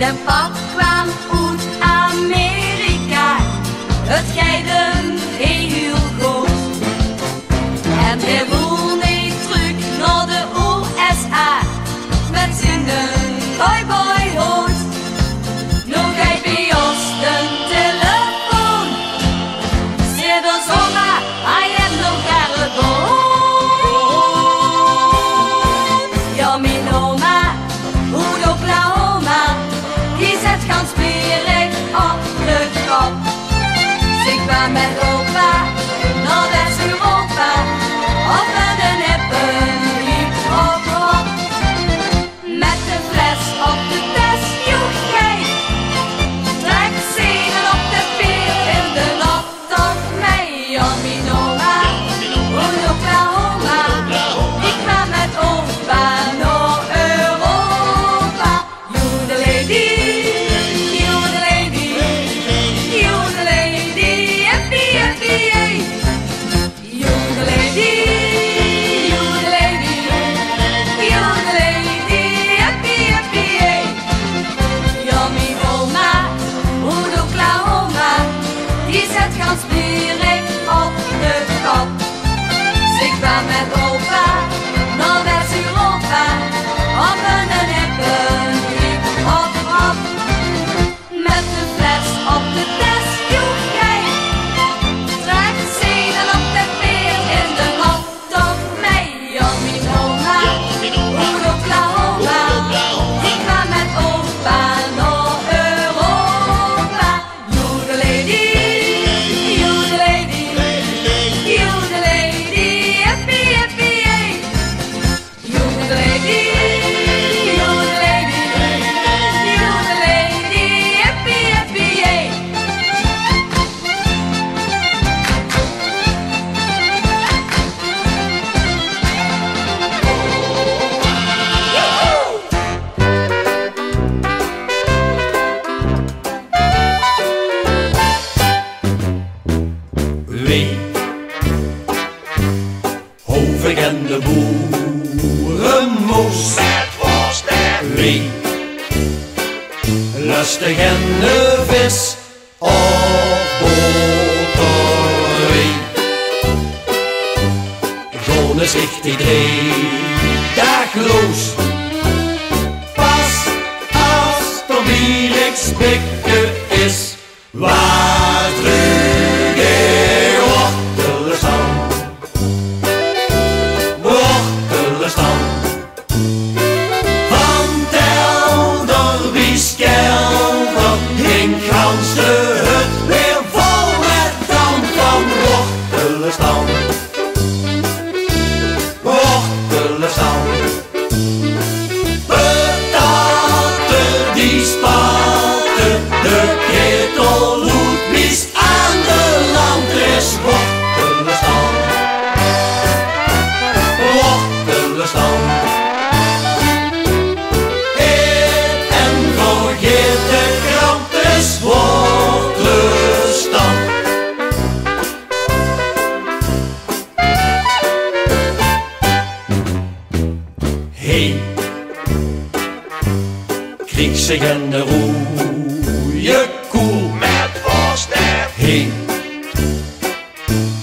De pap kwam uit Amerika, het geiden heel goed. En hij wil niet terug naar de USA met zijn cowboyhoed. Nu geef hij ons de telefoon, zit er zomaar, hij heeft nog telefoon. Ja, mijn oma, uit Oklahoma, die zet gaan spelen op de kop. Ze kwam met opa naar West-Europa, op een hippen hip-hop-hop. Met de fles op de test, joeg gij, trek zenen op de veer in de nacht op mij. Ja, mijn oma, uit Oklahoma, die kwam met opa naar Europa. Joedelady, joedelady, joedelady, hippie, hippie, hey. Joedelady, joedelady, joedelady, hippie, hippie, hey. Ja, mijn oma, uit Oklahoma, die zet gaan spieren op de kop. Ze kwam met opa naar West-Europa, op een hippen hip-hop-hop. Met de fles op de test, joeg gij, trek zenen op de veer in de nacht op mij. Ja, mijn oma, uit Oklahoma, die kwam met opa naar Europa. Joedelady, joedelady, joedelady, hippie, hippie, hey. Joedelady, joedelady, joedelady, hippie, hippie, hey. Wie? Hovig en de boerenmoes. Wie? Lustig en de vis op boter. Wie? Gewoon zegt iedereen dagloos. Pas als er weer spikken is, waar terug wortelen staan. Wortelen staan. Van telder wie skelder, ging gans de hut weer vol met drank van wortelen staan. Wortelen staan. Pataten die spatten, de ketel loet blies aan de landres. Wortelen staan. Wortelen staan. Eet en vergeet de krant is wortelen staan. Hey, krieg zich en de roeie koel met worst en hey,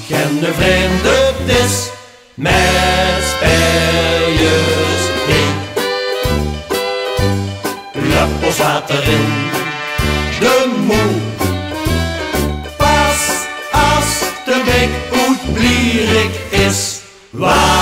gen de vreemde dis met sperjes hey. Luppels water in de moe, pas als de bek uit blierik is, waar